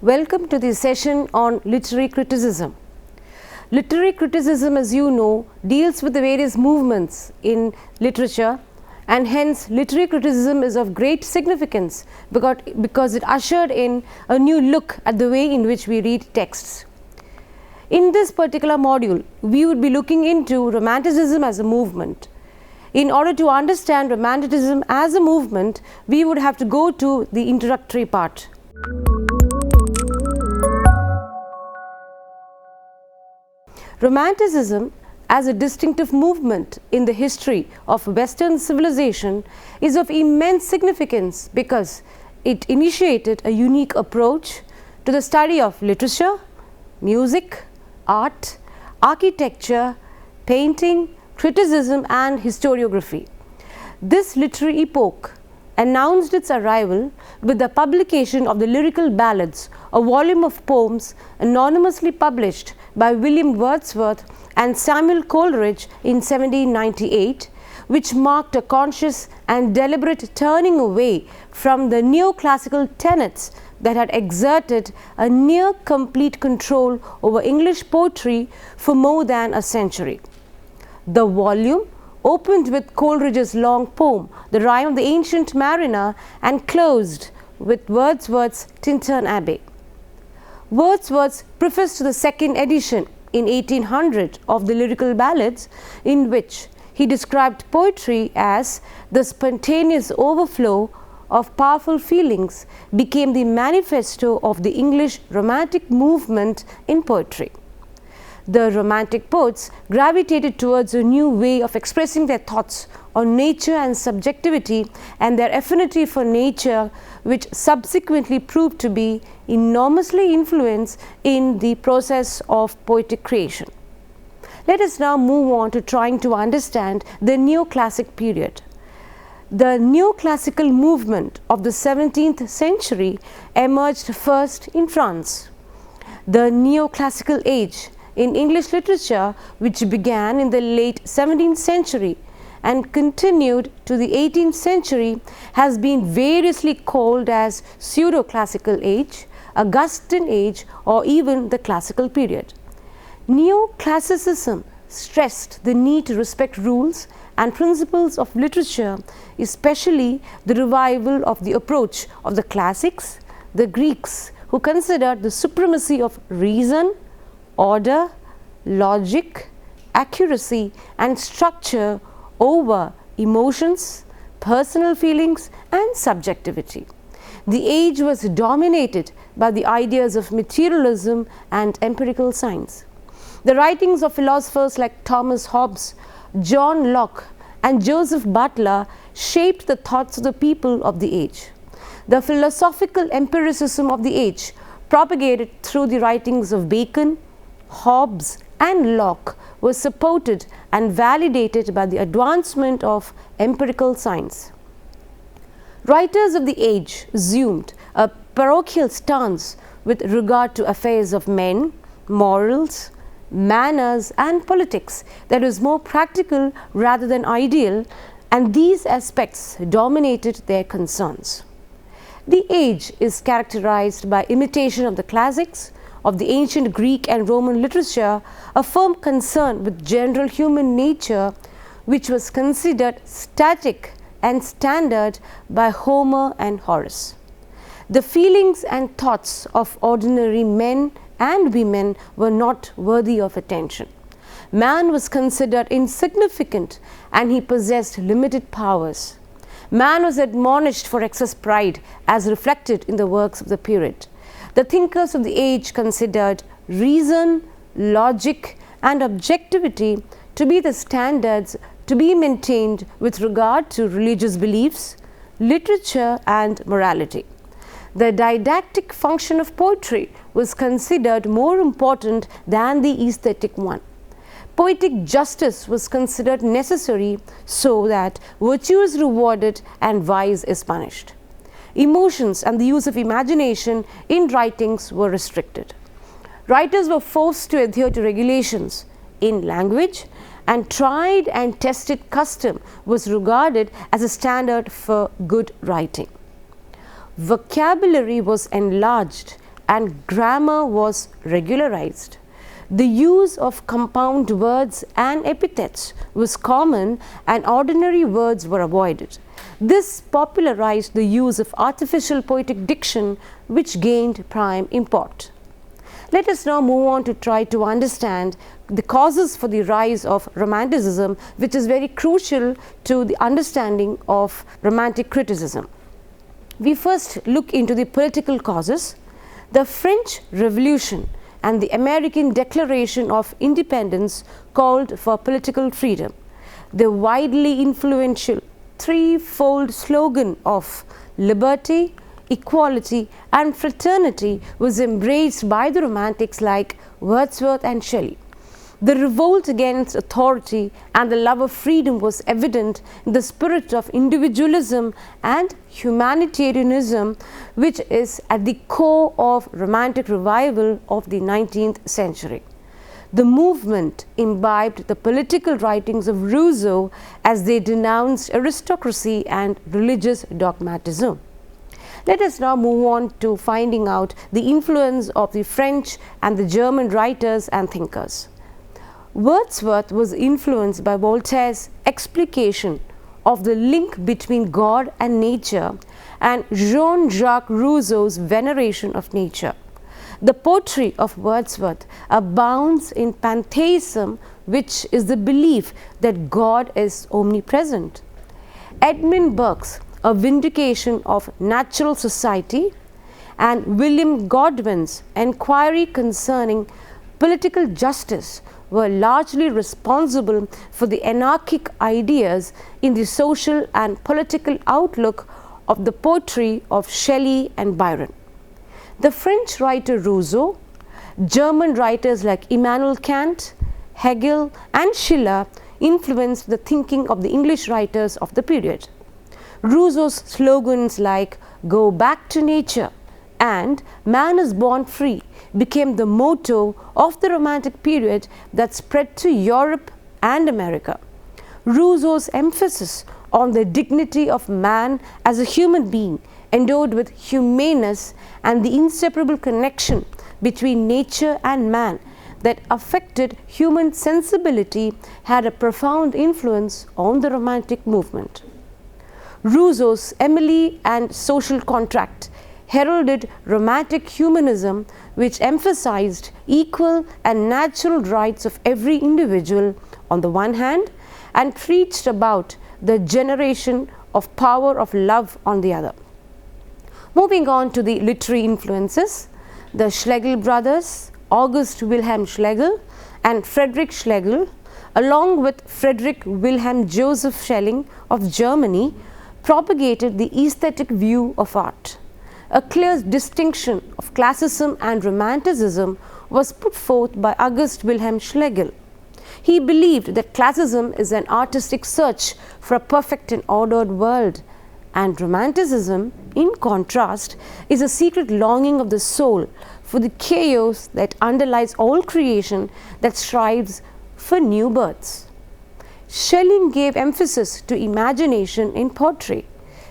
Welcome to the session on literary criticism. Literary criticism, as you know, deals with the various movements in literature, and hence literary criticism is of great significance because it ushered in a new look at the way in which we read texts. In this particular module, we would be looking into Romanticism as a movement. In order to understand Romanticism as a movement, we would have to go to the introductory part. Romanticism as a distinctive movement in the history of Western civilization is of immense significance because it initiated a unique approach to the study of literature, music, art, architecture, painting, criticism and historiography. This literary epoch announced its arrival with the publication of the Lyrical Ballads, a volume of poems anonymously published by William Wordsworth and Samuel Coleridge in 1798, which marked a conscious and deliberate turning away from the neoclassical tenets that had exerted a near complete control over English poetry for more than a century. The volume opened with Coleridge's long poem, The Rime of the Ancient Mariner, and closed with Wordsworth's Tintern Abbey. Wordsworth's preface to the second edition in 1800 of the Lyrical Ballads, in which he described poetry as the spontaneous overflow of powerful feelings, became the manifesto of the English Romantic movement in poetry. The Romantic poets gravitated towards a new way of expressing their thoughts on nature and subjectivity, and their affinity for nature, which subsequently proved to be enormously influenced in the process of poetic creation. Let us now move on to trying to understand the Neoclassic period. The Neoclassical movement of the 17th century emerged first in France. The Neoclassical age in English literature, which began in the late 17th century and continued to the 18th century, has been variously called as pseudo-classical age, Augustan age, or even the classical period. Neoclassicism stressed the need to respect rules and principles of literature, especially the revival of the approach of the classics, the Greeks, who considered the supremacy of reason, order, logic, accuracy and structure over emotions, personal feelings and subjectivity. The age was dominated by the ideas of materialism and empirical science. The writings of philosophers like Thomas Hobbes, John Locke and Joseph Butler shaped the thoughts of the people of the age. The philosophical empiricism of the age, propagated through the writings of Bacon, Hobbes and Locke, was supported and validated by the advancement of empirical science. Writers of the age assumed a parochial stance with regard to affairs of men, morals, manners and politics that was more practical rather than ideal, and these aspects dominated their concerns. The age is characterized by imitation of the classics, of the ancient Greek and Roman literature, a firm concern with general human nature, which was considered static and standard by Homer and Horace. The feelings and thoughts of ordinary men and women were not worthy of attention. Man was considered insignificant and he possessed limited powers. Man was admonished for excess pride as reflected in the works of the period. The thinkers of the age considered reason, logic and objectivity to be the standards to be maintained with regard to religious beliefs, literature and morality. The didactic function of poetry was considered more important than the aesthetic one. Poetic justice was considered necessary so that virtue is rewarded and vice is punished. Emotions and the use of imagination in writings were restricted. Writers were forced to adhere to regulations in language, and tried and tested custom was regarded as a standard for good writing. Vocabulary was enlarged and grammar was regularized. The use of compound words and epithets was common and ordinary words were avoided. This popularized the use of artificial poetic diction, which gained prime import. Let us now move on to try to understand the causes for the rise of Romanticism, which is very crucial to the understanding of Romantic criticism. We first look into the political causes. The French Revolution and the American Declaration of Independence called for political freedom. The widely influential threefold slogan of liberty, equality and fraternity was embraced by the Romantics like Wordsworth and Shelley. The revolt against authority and the love of freedom was evident in the spirit of individualism and humanitarianism, which is at the core of Romantic revival of the 19th century. The movement imbibed the political writings of Rousseau as they denounced aristocracy and religious dogmatism. Let us now move on to finding out the influence of the French and the German writers and thinkers. Wordsworth was influenced by Voltaire's explication of the link between God and nature and Jean-Jacques Rousseau's veneration of nature. The poetry of Wordsworth abounds in pantheism, which is the belief that God is omnipresent. Edmund Burke's A Vindication of Natural Society and William Godwin's Enquiry Concerning Political Justice were largely responsible for the anarchic ideas in the social and political outlook of the poetry of Shelley and Byron. The French writer Rousseau, German writers like Immanuel Kant, Hegel and Schiller influenced the thinking of the English writers of the period. Rousseau's slogans like "Go back to nature" and "Man is born free" became the motto of the Romantic period that spread to Europe and America. Rousseau's emphasis on the dignity of man as a human being endowed with humaneness and the inseparable connection between nature and man that affected human sensibility had a profound influence on the Romantic movement. Rousseau's Emily and Social Contract heralded Romantic humanism, which emphasized equal and natural rights of every individual on the one hand and preached about the generation of power of love on the other. Moving on to the literary influences, the Schlegel brothers, August Wilhelm Schlegel and Friedrich Schlegel, along with Friedrich Wilhelm Joseph Schelling of Germany, propagated the aesthetic view of art. A clear distinction of classicism and romanticism was put forth by August Wilhelm Schlegel. He believed that classicism is an artistic search for a perfect and ordered world, and romanticism, in contrast, is a secret longing of the soul for the chaos that underlies all creation that strives for new births. Schelling gave emphasis to imagination in poetry.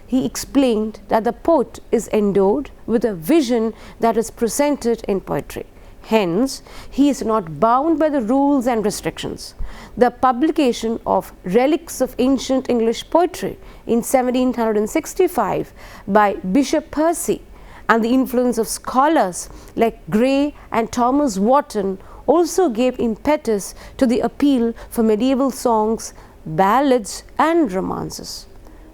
He explained that the poet is endowed with a vision that is presented in poetry. Hence, he is not bound by the rules and restrictions. The publication of Relics of Ancient English Poetry in 1765 by Bishop Percy and the influence of scholars like Gray and Thomas Wotton also gave impetus to the appeal for medieval songs, ballads and romances.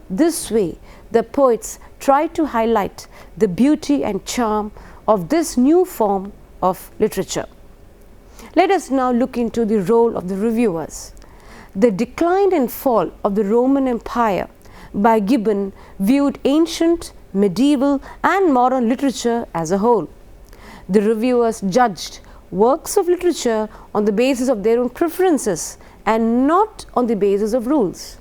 This way, the poets tried to highlight the beauty and charm of this new form of literature. Let us now look into the role of the reviewers. The Decline and Fall of the Roman Empire by Gibbon viewed ancient, medieval and modern literature as a whole. The reviewers judged works of literature on the basis of their own preferences and not on the basis of rules.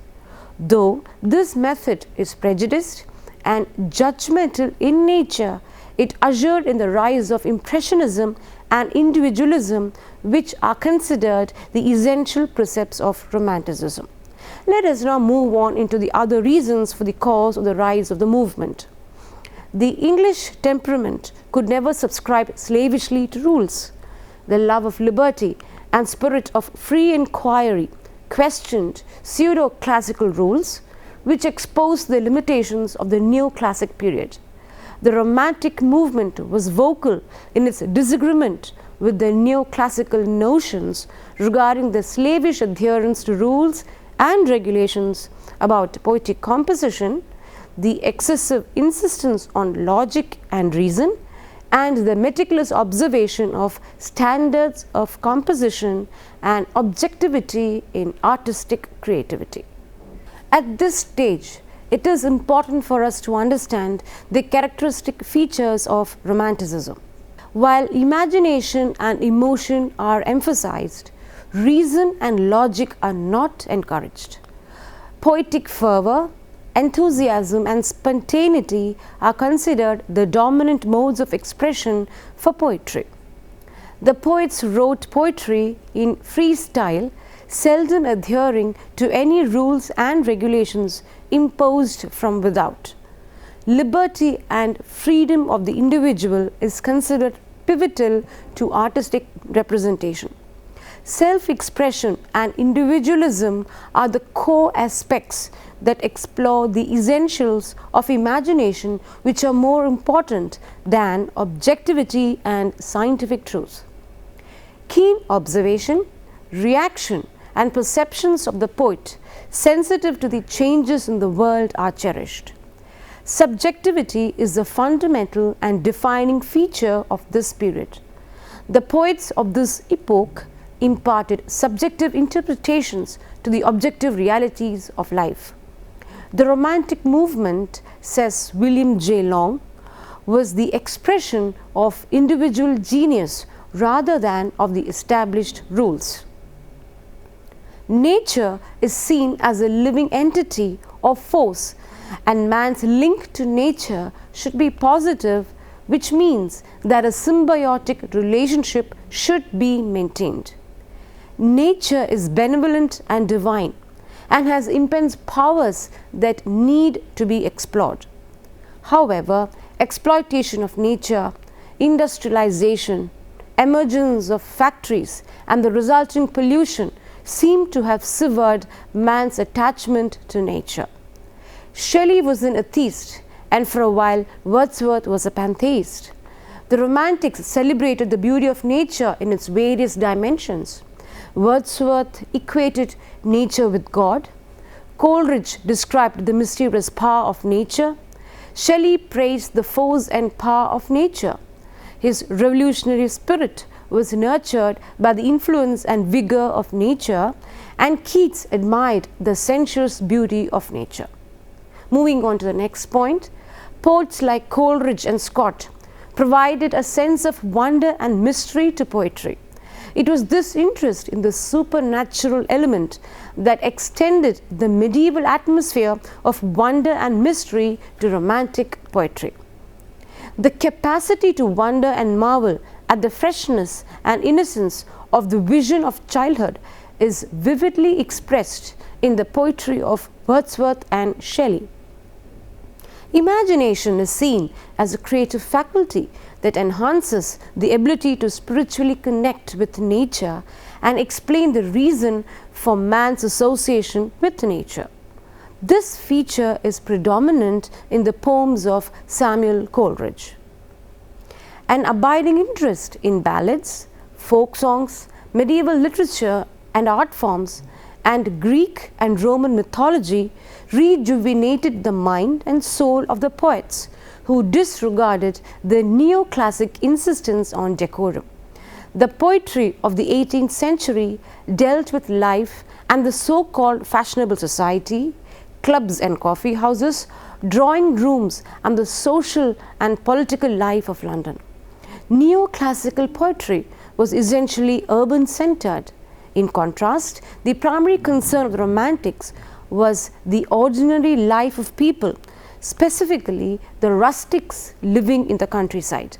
Though this method is prejudiced and judgmental in nature, it ushered in the rise of Impressionism and Individualism, which are considered the essential precepts of Romanticism. Let us now move on into the other reasons for the cause of the rise of the movement. The English temperament could never subscribe slavishly to rules. The love of liberty and spirit of free inquiry questioned pseudo-classical rules, which exposed the limitations of the neoclassic period. The Romantic movement was vocal in its disagreement with the neoclassical notions regarding the slavish adherence to rules and regulations about poetic composition, the excessive insistence on logic and reason, and the meticulous observation of standards of composition and objectivity in artistic creativity. At this stage, it is important for us to understand the characteristic features of Romanticism. While imagination and emotion are emphasized, reason and logic are not encouraged. Poetic fervor, enthusiasm and spontaneity are considered the dominant modes of expression for poetry. The poets wrote poetry in free style, seldom adhering to any rules and regulations imposed from without. Liberty and freedom of the individual is considered pivotal to artistic representation. Self-expression and individualism are the core aspects that explore the essentials of imagination, which are more important than objectivity and scientific truth. Keen observation, reaction and perceptions of the poet, sensitive to the changes in the world, are cherished. Subjectivity is the fundamental and defining feature of this period. The poets of this epoch imparted subjective interpretations to the objective realities of life. The Romantic movement, says William J. Long, was the expression of individual genius rather than of the established rules. Nature is seen as a living entity or force, and man's link to nature should be positive, which means that a symbiotic relationship should be maintained. Nature is benevolent and divine, and has immense powers that need to be explored. However, exploitation of nature, industrialization, emergence of factories, and the resulting pollution seem to have severed man's attachment to nature. Shelley was an atheist, and for a while Wordsworth was a pantheist. The Romantics celebrated the beauty of nature in its various dimensions. Wordsworth equated nature with God. Coleridge described the mysterious power of nature. Shelley praised the force and power of nature. His revolutionary spirit was nurtured by the influence and vigor of nature, and Keats admired the sensuous beauty of nature. Moving on to the next point, poets like Coleridge and Scott provided a sense of wonder and mystery to poetry. It was this interest in the supernatural element that extended the medieval atmosphere of wonder and mystery to Romantic poetry. The capacity to wonder and marvel at the freshness and innocence of the vision of childhood is vividly expressed in the poetry of Wordsworth and Shelley. Imagination is seen as a creative faculty that enhances the ability to spiritually connect with nature and explain the reason for man's association with nature. This feature is predominant in the poems of Samuel Coleridge. An abiding interest in ballads, folk songs, medieval literature and art forms, and Greek and Roman mythology rejuvenated the mind and soul of the poets, who disregarded the neoclassic insistence on decorum. The poetry of the 18th century dealt with life and the so-called fashionable society, clubs and coffee houses, drawing rooms, and the social and political life of London. Neoclassical poetry was essentially urban-centered. In contrast, the primary concern of the Romantics was the ordinary life of people, specifically the rustics living in the countryside.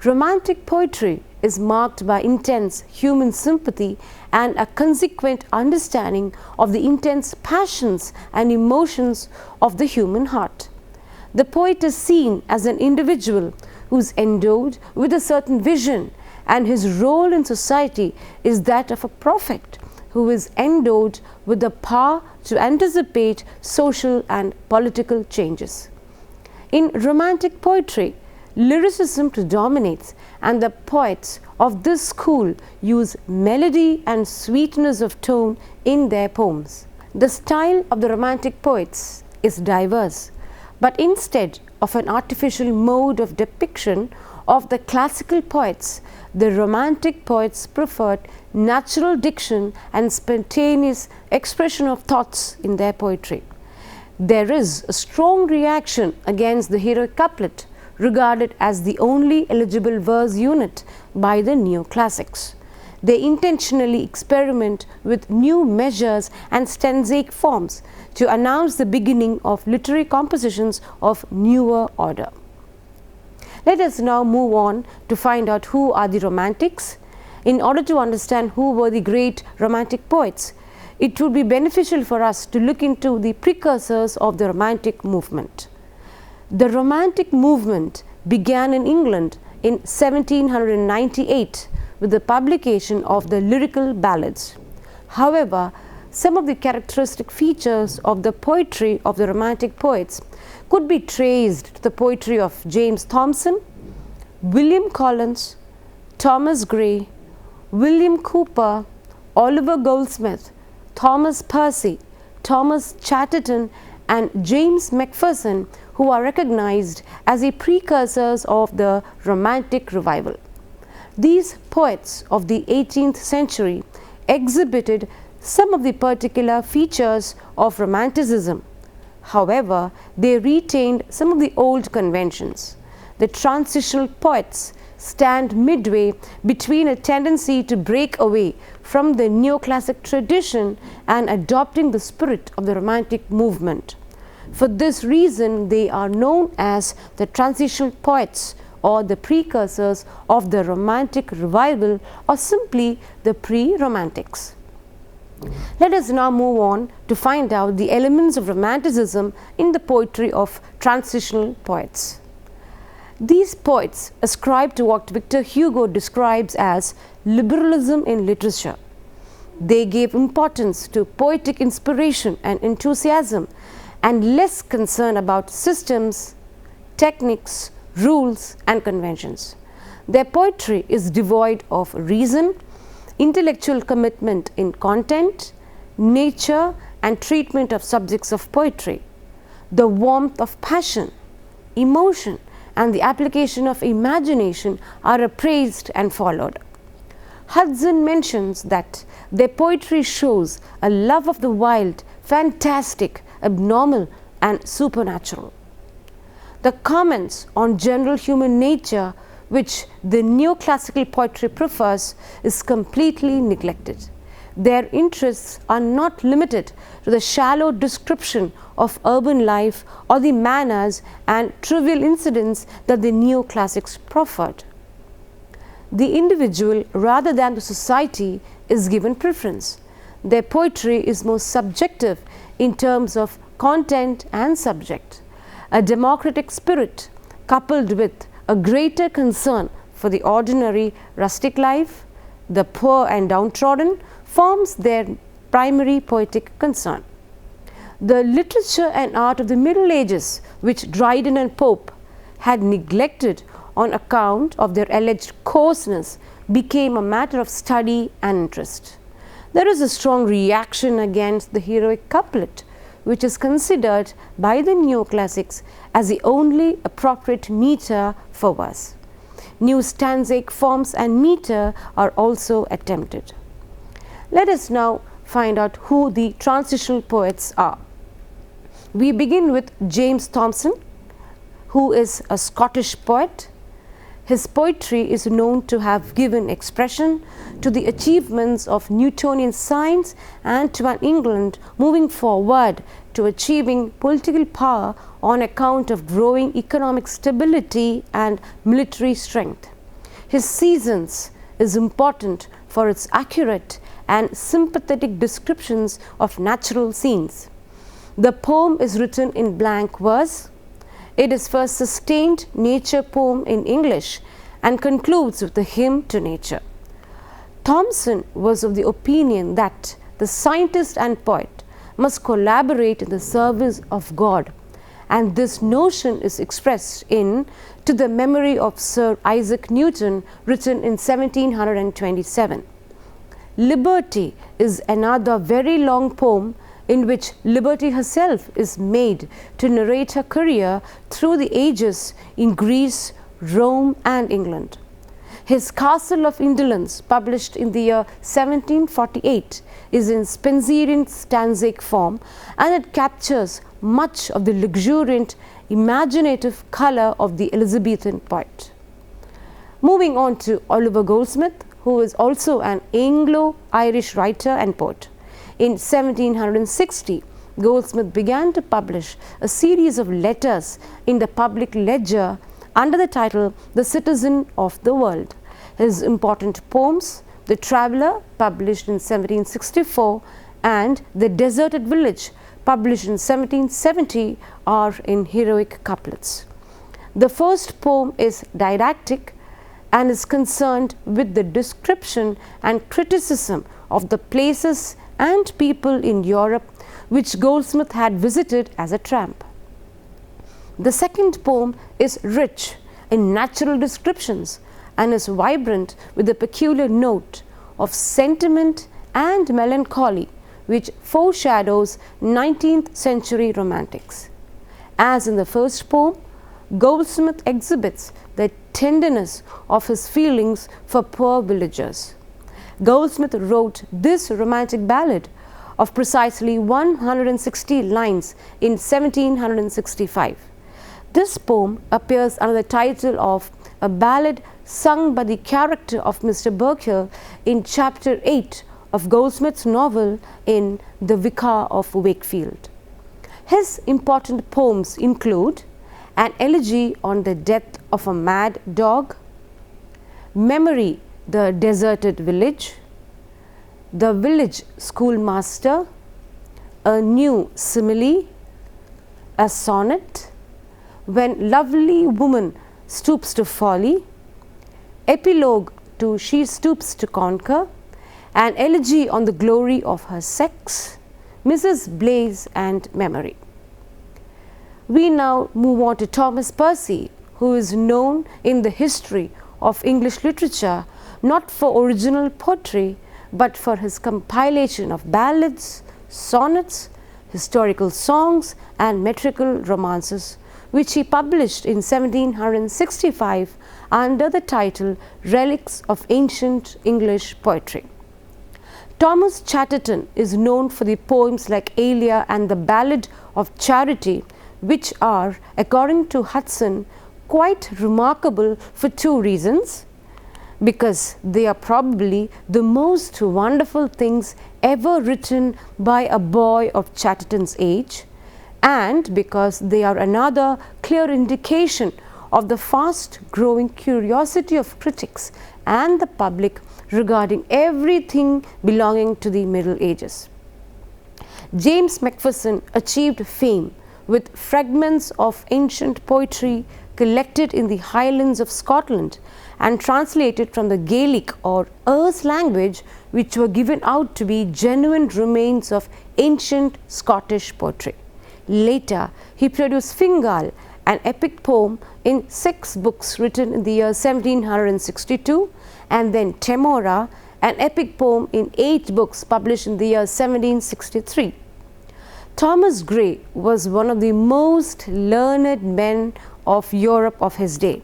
Romantic poetry is marked by intense human sympathy and a consequent understanding of the intense passions and emotions of the human heart. The poet is seen as an individual who is endowed with a certain vision, and his role in society is that of a prophet who is endowed with the power to anticipate social and political changes. In Romantic poetry, lyricism predominates, and the poets of this school use melody and sweetness of tone in their poems. The style of the Romantic poets is diverse, but instead of an artificial mode of depiction of the classical poets, the Romantic poets preferred natural diction and spontaneous expression of thoughts in their poetry. There is a strong reaction against the heroic couplet, regarded as the only eligible verse unit by the Neoclassics. They intentionally experiment with new measures and stanzaic forms to announce the beginning of literary compositions of newer order. Let us now move on to find out who are the Romantics. In order to understand who were the great Romantic poets, it would be beneficial for us to look into the precursors of the Romantic movement. The Romantic movement began in England in 1798 with the publication of the lyrical ballads. However, some of the characteristic features of the poetry of the Romantic poets could be traced to the poetry of James Thomson, William Collins, Thomas Gray, William Cowper, Oliver Goldsmith, Thomas Percy, Thomas Chatterton, and James Macpherson, who are recognized as the precursors of the Romantic revival. These poets of the 18th century exhibited some of the particular features of Romanticism. However, they retained some of the old conventions. The Transitional poets stand midway between a tendency to break away from the Neoclassic tradition and adopting the spirit of the Romantic movement. For this reason, they are known as the Transitional poets, or the precursors of the Romantic revival, or simply the pre-Romantics. Let us now move on to find out the elements of Romanticism in the poetry of Transitional poets. These poets ascribe to what Victor Hugo describes as liberalism in literature. They gave importance to poetic inspiration and enthusiasm, and less concern about systems, techniques, rules, and conventions. Their poetry is devoid of reason, intellectual commitment in content, nature, and treatment of subjects of poetry. The warmth of passion, emotion, and the application of imagination are appraised and followed. Hudson mentions that their poetry shows a love of the wild, fantastic, abnormal, and supernatural. The comments on general human nature, which the Neoclassical poetry prefers, is completely neglected. Their interests are not limited to the shallow description of urban life or the manners and trivial incidents that the Neoclassics proffered. The individual rather than the society is given preference. Their poetry is more subjective in terms of content and subject. A democratic spirit coupled with a greater concern for the ordinary rustic life, the poor and downtrodden, forms their primary poetic concern. The literature and art of the Middle Ages, which Dryden and Pope had neglected on account of their alleged coarseness, became a matter of study and interest. There is a strong reaction against the heroic couplet, which is considered by the Neoclassics as the only appropriate meter for verse. New stanzaic forms and meter are also attempted. Let us now find out who the transitional poets are. We begin with James Thomson, who is a Scottish poet. His poetry is known to have given expression to the achievements of Newtonian science and to an England moving forward to achieving political power on account of growing economic stability and military strength. His Seasons is important for its accurate and sympathetic descriptions of natural scenes. The poem is written in blank verse. It is first sustained nature poem in English and concludes with a hymn to nature. Thomson was of the opinion that the scientist and poet must collaborate in the service of God, and this notion is expressed in To the Memory of Sir Isaac Newton, written in 1727. Liberty is another very long poem in which Liberty herself is made to narrate her career through the ages in Greece, Rome and England. His Castle of Indolence, published in the year 1748, is in Spenserian stanzaic form, and it captures much of the luxuriant, imaginative colour of the Elizabethan poet. Moving on to Oliver Goldsmith, who is also an Anglo-Irish writer and poet. In 1760, Goldsmith began to publish a series of letters in the Public Ledger under the title The Citizen of the World. His important poems, The Traveller, published in 1764, and The Deserted Village, published in 1770, are in heroic couplets. The first poem is didactic and is concerned with the description and criticism of the places and people in Europe which Goldsmith had visited as a tramp. The second poem is rich in natural descriptions and is vibrant with a peculiar note of sentiment and melancholy which foreshadows 19th century romantics. As in the first poem, Goldsmith exhibits the tenderness of his feelings for poor villagers. Goldsmith wrote this romantic ballad of precisely 160 lines in 1765. This poem appears under the title of A Ballad Sung by the Character of Mr. Burkill in chapter 8 of Goldsmith's novel in The Vicar of Wakefield. His important poems include An Elegy on the Death of a Mad Dog, Memory, the Deserted Village, The Village Schoolmaster, A New Simile, A Sonnet, When Lovely Woman Stoops to Folly, Epilogue to She Stoops to Conquer, An Elegy on the Glory of Her Sex, Mrs. Blaze and Memory. We now move on to Thomas Percy, who is known in the history of English literature not for original poetry but for his compilation of ballads, sonnets, historical songs and metrical romances, which he published in 1765 under the title Relics of Ancient English Poetry. Thomas Chatterton is known for the poems like Elia and the Ballad of Charity, which are, according to Hudson, quite remarkable for two reasons: because they are probably the most wonderful things ever written by a boy of Chatterton's age, and because they are another clear indication of the fast growing curiosity of critics and the public regarding everything belonging to the Middle Ages. James Macpherson achieved fame with fragments of ancient poetry collected in the Highlands of Scotland and translated from the Gaelic or Erse language, which were given out to be genuine remains of ancient Scottish poetry. Later, he produced Fingal, an epic poem in 6 books written in the year 1762, and then Temora, an epic poem in 8 books published in the year 1763. Thomas Gray was one of the most learned men of Europe of his day.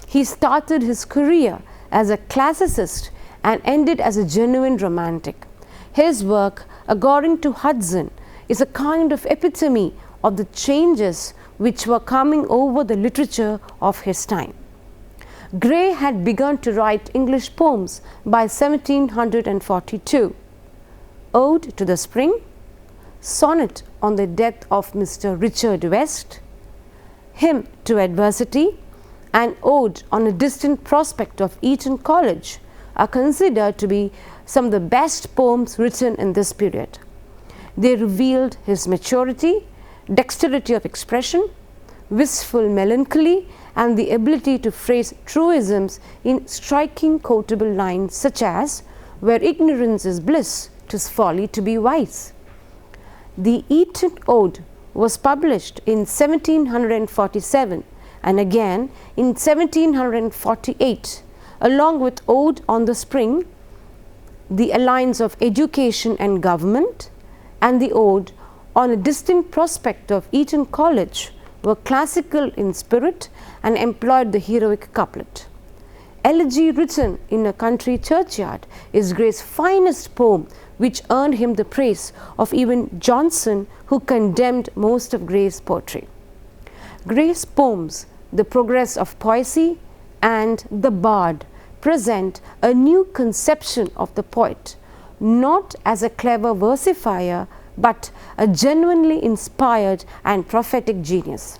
He started his career as a classicist and ended as a genuine romantic. His work, according to Hudson, is a kind of epitome of the changes which were coming over the literature of his time. Gray had begun to write English poems by 1742. Ode to the Spring, Sonnet on the Death of Mr. Richard West, Hymn to Adversity, and Ode on a Distant Prospect of Eton College are considered to be some of the best poems written in this period. They revealed his maturity, dexterity of expression, wistful melancholy, and the ability to phrase truisms in striking quotable lines such as, "Where ignorance is bliss, 'tis folly to be wise." The Eton Ode was published in 1747 and again in 1748, along with Ode on the Spring, the Alliance of Education and Government, and the Ode on a Distant Prospect of Eton College, were classical in spirit and employed the heroic couplet. Elegy written in a country churchyard is Gray's finest poem, which earned him the praise of even Johnson, who condemned most of Gray's poetry. Gray's poems, The Progress of Poesy and The Bard, present a new conception of the poet, not as a clever versifier, but a genuinely inspired and prophetic genius.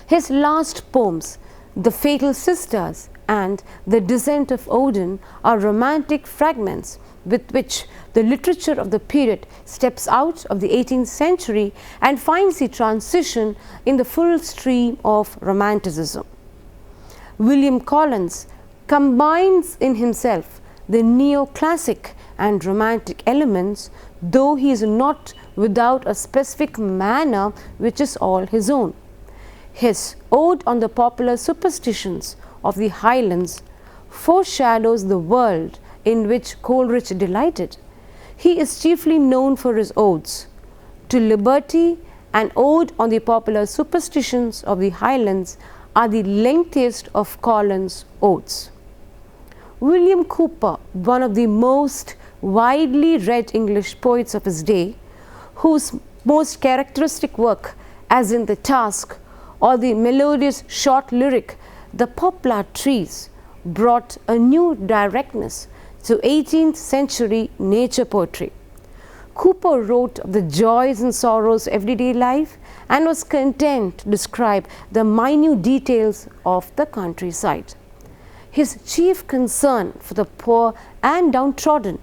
His last poems, The Fatal Sisters and The Descent of Odin, are romantic fragments with which the literature of the period steps out of the 18th century and finds the transition in the full stream of Romanticism. William Collins combines in himself the neoclassic and romantic elements, though he is not without a specific manner which is all his own. His Ode on the Popular Superstitions of the Highlands foreshadows the world in which Coleridge delighted. He is chiefly known for his odes to Liberty and Ode on the Popular Superstitions of the Highlands are the lengthiest of Collins' odes. William Cowper, one of the most widely read English poets of his day, whose most characteristic work, as in The Task or the melodious short lyric The Poplar Trees, brought a new directness to 18th century nature poetry. Cowper wrote of the joys and sorrows of everyday life and was content to describe the minute details of the countryside. His chief concern for the poor and downtrodden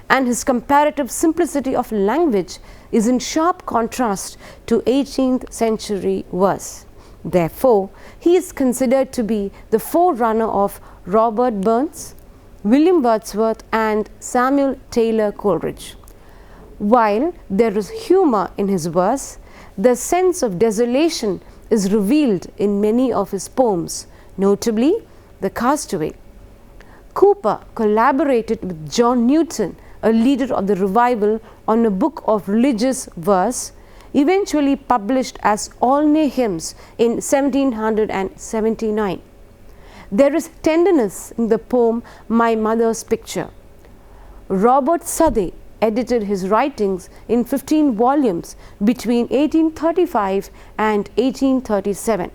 and his comparative simplicity of language is in sharp contrast to 18th century verse. Therefore, he is considered to be the forerunner of Robert Burns, William Wordsworth and Samuel Taylor Coleridge. While there is humor in his verse, the sense of desolation is revealed in many of his poems, notably The Castaway. Cowper collaborated with John Newton, a leader of the revival, on a book of religious verse, eventually published as Olney Hymns in 1779. There is tenderness in the poem My Mother's Picture. Robert Southey edited his writings in 15 volumes between 1835 and 1837.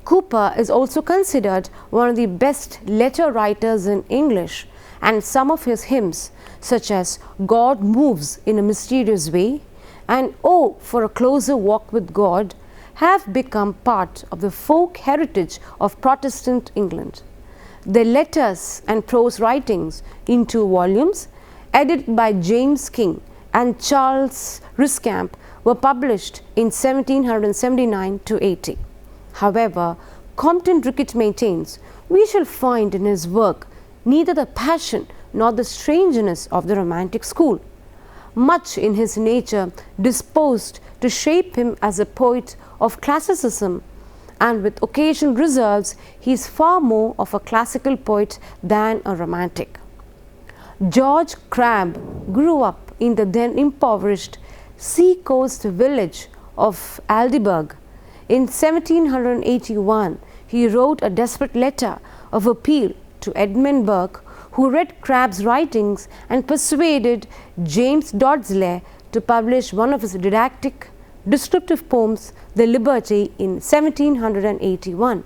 Cowper is also considered one of the best letter writers in English, and some of his hymns, such as God Moves in a Mysterious Way and Oh, for a Closer Walk with God, have become part of the folk heritage of Protestant England. The letters and prose writings in 2 volumes, edited by James King and Charles Riscamp, were published in 1779 to 80. However, Compton Rickett maintains we shall find in his work neither the passion nor the strangeness of the Romantic school, much in his nature disposed to shape him as a poet of classicism, and with occasional reserves, he is far more of a classical poet than a romantic. George Crabbe grew up in the then impoverished sea-coast village of Aldeburgh. In 1781, he wrote a desperate letter of appeal to Edmund Burke, who read Crabbe's writings and persuaded James Dodsley to publish one of his didactic, descriptive poems, The Liberty, in 1781.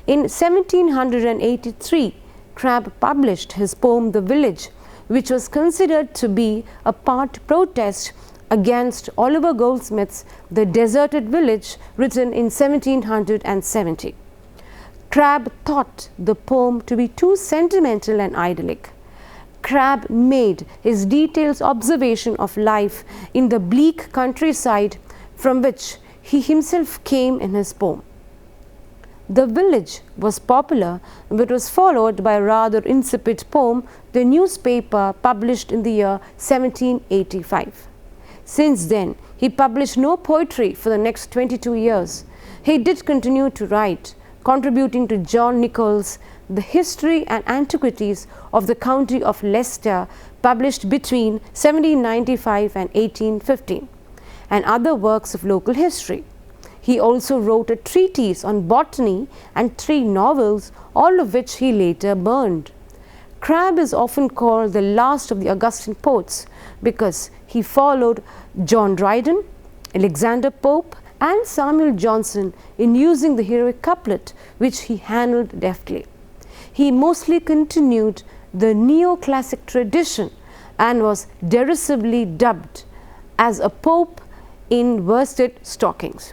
In 1783, Crabbe published his poem The Village, which was considered to be a part protest against Oliver Goldsmith's The Deserted Village, written in 1770. Crabbe thought the poem to be too sentimental and idyllic. Crabbe made his detailed observation of life in the bleak countryside, from which he himself came in his poem. The Village was popular, but was followed by a rather insipid poem, The Newspaper, published in the year 1785. Since then, he published no poetry for the next 22 years. He did continue to write, contributing to John Nichols' The History and Antiquities of the County of Leicester, published between 1795 and 1815, and other works of local history. He also wrote a treatise on botany and 3 novels, all of which he later burned. Crabbe is often called the last of the Augustan poets because he followed John Dryden, Alexander Pope, and Samuel Johnson in using the heroic couplet, which he handled deftly. He mostly continued the Neoclassic tradition and was derisively dubbed as a pope in worsted stockings.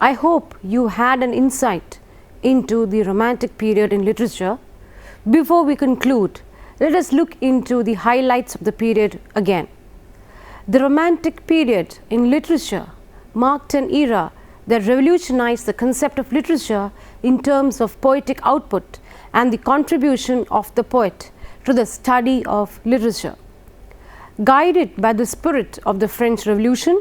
I hope you had an insight into the Romantic period in literature. Before we conclude, let us look into the highlights of the period again. The Romantic period in literature marked an era that revolutionized the concept of literature in terms of poetic output and the contribution of the poet to the study of literature. Guided by the spirit of the French Revolution,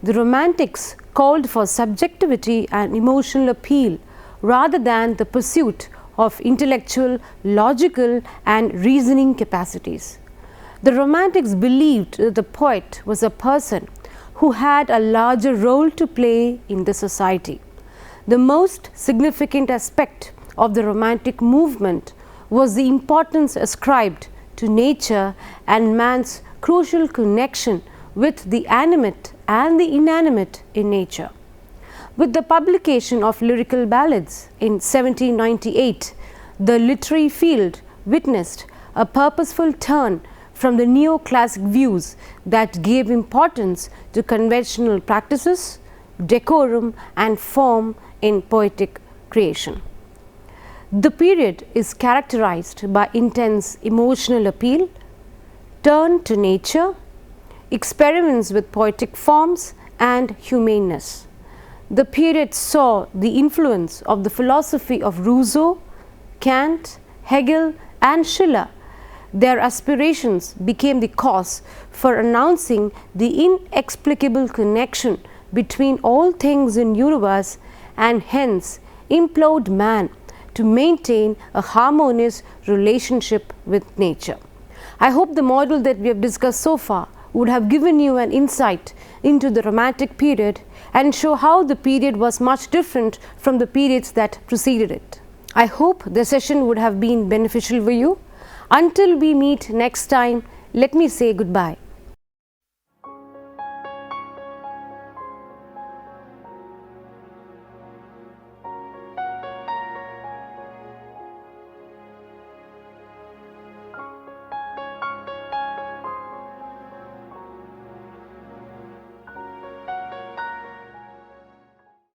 the Romantics called for subjectivity and emotional appeal rather than the pursuit of intellectual, logical, and reasoning capacities. The Romantics believed that the poet was a person who had a larger role to play in the society. The most significant aspect of the Romantic movement was the importance ascribed to nature and man's crucial connection with the animate and the inanimate in nature. With the publication of lyrical ballads in 1798, the literary field witnessed a purposeful turn from the neoclassic views that gave importance to conventional practices, decorum, and form in poetic creation. The period is characterized by intense emotional appeal, turn to nature, experiments with poetic forms, and humaneness. The period saw the influence of the philosophy of Rousseau, Kant, Hegel, and Schiller. Their aspirations became the cause for announcing the inexplicable connection between all things in the universe, and hence implored man to maintain a harmonious relationship with nature. I hope the model that we have discussed so far would have given you an insight into the Romantic period and show how the period was much different from the periods that preceded it. I hope the session would have been beneficial for you. Until we meet next time, let me say goodbye.